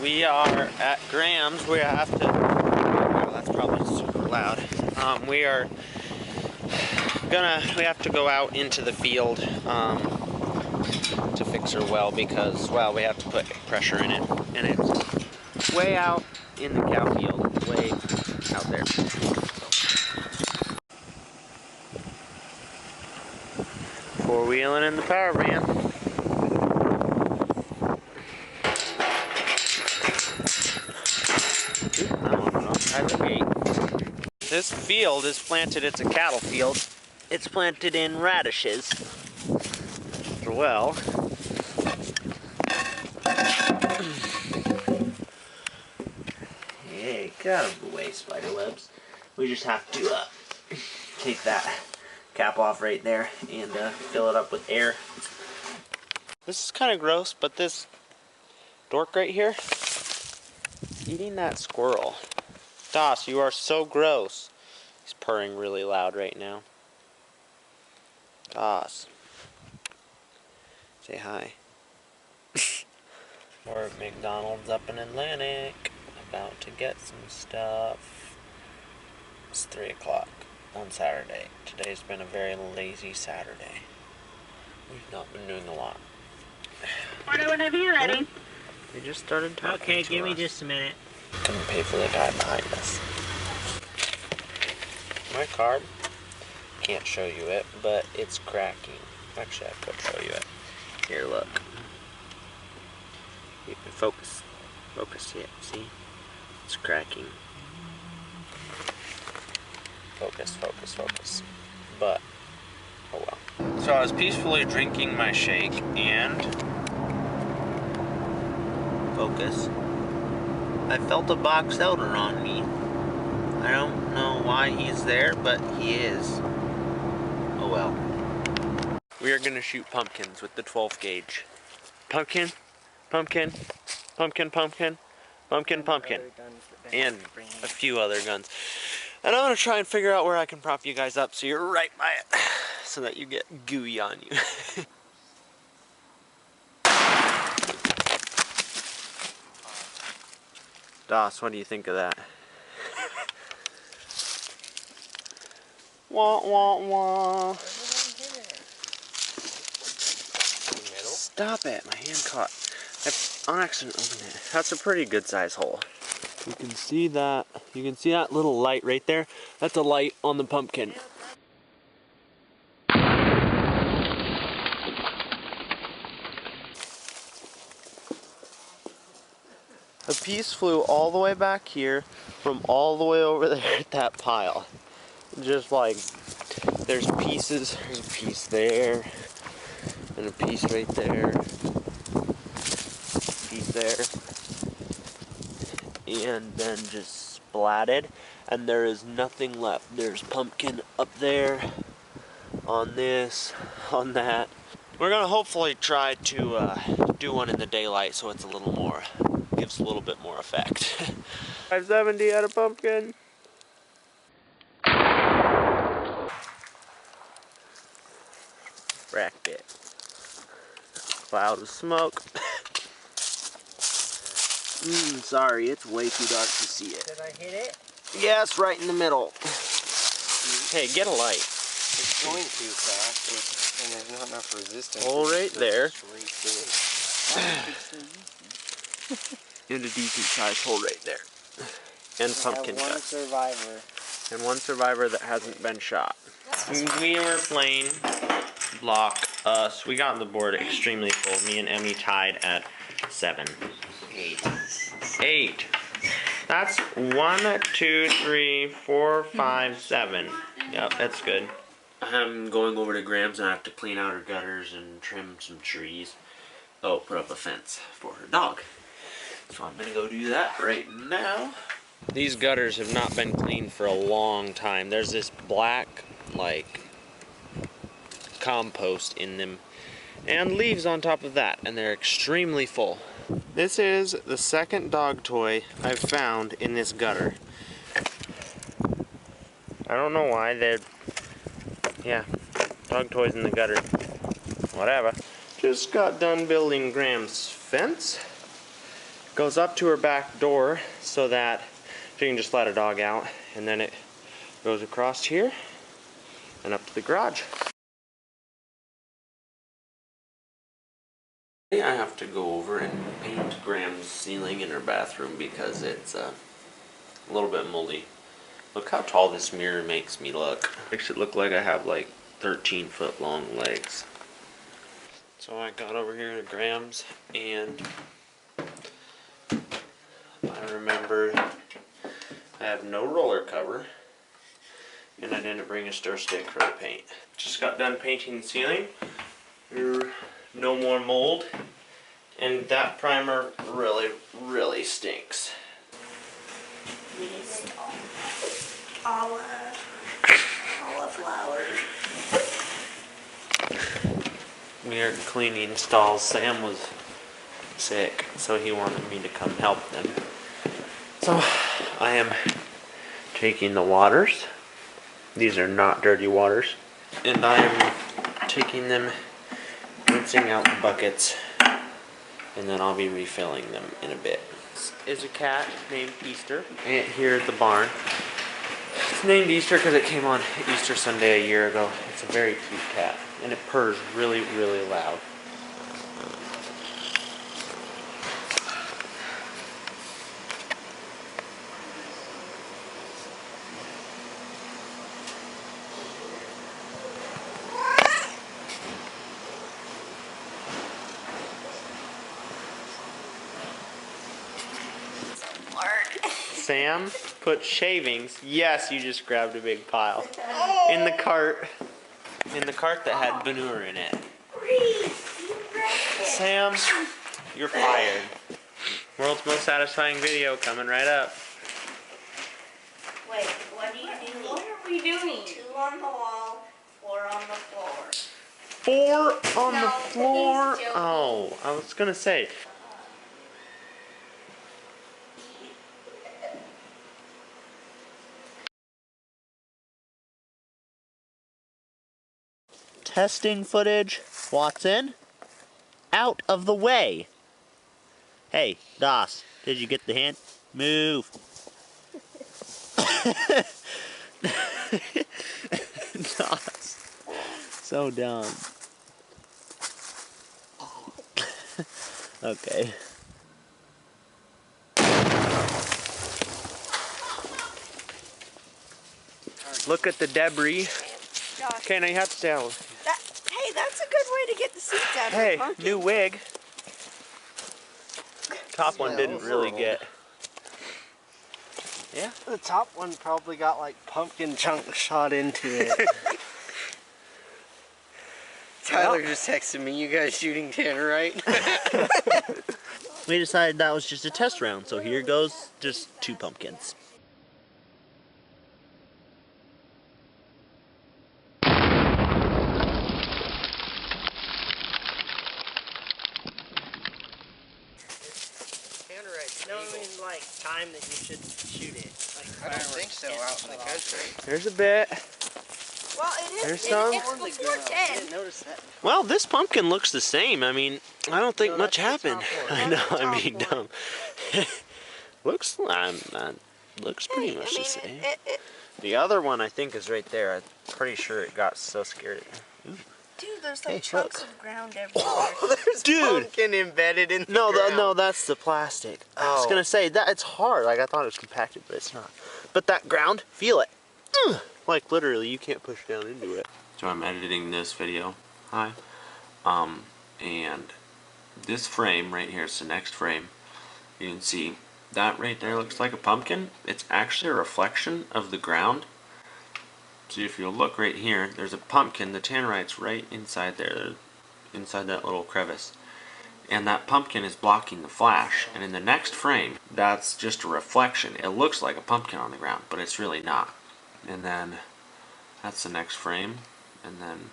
We are at Graham's. We have to. Oh, that's probably super loud. We have to go out into the field to fix her well because, well, we have to put pressure in it, and it's way out in the cow field, way out there. Four-wheeling in the power van. This field is planted, it's a cattle field. It's planted in radishes. Well, hey, get out of the way, spiderwebs. We just have to take that cap off right there and fill it up with air. This is kind of gross, but this dork right here, eating that squirrel. Das, you are so gross. He's purring really loud right now. Das. Say hi. We're at McDonald's up in Atlantic. About to get some stuff. It's 3 o'clock on Saturday. Today's been a very lazy Saturday. We've not been doing a lot. Order whenever you're ready. We just started talking. Okay, give me just a minute. Couldn't pay for the guy behind us. My card, can't show you it, but it's cracking. Actually, I could show you it. Here, look. You can focus. Focus it, see? It's cracking. Focus, focus, focus. But, oh well. So I was peacefully drinking my shake and... Focus. I felt a box elder on me. I don't know why he's there, but he is. Oh well. We are gonna shoot pumpkins with the 12 gauge. Pumpkin, pumpkin, pumpkin, pumpkin, pumpkin, pumpkin, and a few other guns. And I'm gonna try and figure out where I can prop you guys up so you're right by it, so that you get gooey on you. Das, what do you think of that? Wah, wah, wah. Stop it, my hand caught. I on accident opened it. That's a pretty good size hole. You can see that. You can see that little light right there. That's a light on the pumpkin. A piece flew all the way back here from all the way over there at that pile. Just like, there's pieces, there's a piece there, and a piece right there, a piece there, and then just splatted, and there is nothing left. There's pumpkin up there, on this, on that. We're gonna hopefully try to do one in the daylight so it's a little more, gives a little bit more effect. 570 at a pumpkin. Racked it. Cloud of smoke. Sorry, it's way too dark to see it. Did I hit it? Yes, right in the middle. Hey, get a light. It's going too fast, and there's not enough resistance. Hole right there. And And a decent sized hole right there. And pumpkin one cut. survivor. And one survivor that hasn't been shot. We were playing Block Us. We got the board extremely full. Me and Emmy tied at 7. 8. That's 1, 2, 3, 4, 5, 7. Yep, that's good. I'm going over to Graham's and I have to clean out her gutters and trim some trees. Oh, put up a fence for her dog. So I'm gonna go do that right now. These gutters have not been cleaned for a long time. There's this black, like, compost in them and leaves on top of that, and they're extremely full. This is the second dog toy I've found in this gutter. I don't know why they're, yeah, dog toys in the gutter. Whatever. Just got done building Graham's fence. Goes up to her back door so that she can just let her dog out, and then it goes across here and up to the garage. I have to go over and paint Graham's ceiling in her bathroom because it's a little bit moldy. Look how tall this mirror makes me look. Makes it look like I have like 13-foot long legs. So I got over here to Graham's and I remembered I have no roller cover and I didn't bring a stir stick for the paint. Just got done painting the ceiling. No more mold, and that primer really stinks. These cauliflower. We are cleaning stalls. Sam was sick, so he wanted me to come help them. So I am taking the waters. These are not dirty waters. And I am taking them, rinsing out the buckets, and then I'll be refilling them in a bit. This is a cat named Easter. And here at the barn. It's named Easter because it came on Easter Sunday a year ago. It's a very cute cat, and it purrs really loud. Sam put shavings. Yes, you just grabbed a big pile. In the cart. In the cart that had manure in it. Sam, you're fired. World's most satisfying video coming right up. Wait, what do you do? What are we doing? 2 on the wall, 4 on the floor. 4 on No, the floor? he's joking. Oh, I was gonna say. Testing footage. Watson, out of the way. Hey, Doss, did you get the hint? Move. Doss, so dumb. Okay. Look at the debris. Okay, now you have to stay out. Hey, that's a good way to get the seeds out Hey, of the pumpkin. new wig. Top one didn't really get. Yeah. The top one probably got like pumpkin chunks shot into it. Tyler just texted me, you guys shooting Tannerite? We decided that was just a test round, so here goes just 2 pumpkins. Tannerite. No, I mean like time that you should shoot it. Like I don't think so out in the country. There's a bit. Well, it is. There's some. It's before I 10. didn't notice that. Well, this pumpkin looks the same. I mean, I don't think No, much that's the happened. top one. I know, That's the I mean, top dumb. looks pretty much the same. The other one I think is right there. I'm pretty sure it got so scared. Dude, there's Hey, like chunks look. of ground everywhere. There's Dude. pumpkin embedded in the No, ground. no, that's the plastic. I was Oh. gonna say that it's hard. Like I thought it was compacted, but it's not. But that ground, feel it. Like literally, you can't push down into it. So I'm editing this video. Hi. And this frame right here is the next frame. You can see that right there looks like a pumpkin. It's actually a reflection of the ground. So if you look right here, there's a pumpkin. The Tannerite's right inside there, inside that little crevice. And that pumpkin is blocking the flash. And in the next frame, that's just a reflection. It looks like a pumpkin on the ground, but it's really not. And then that's the next frame. And then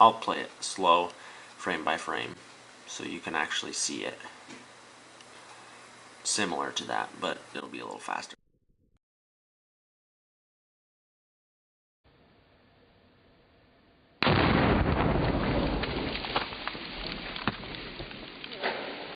I'll play it slow, frame by frame, so you can actually see it. Similar to that, but it'll be a little faster.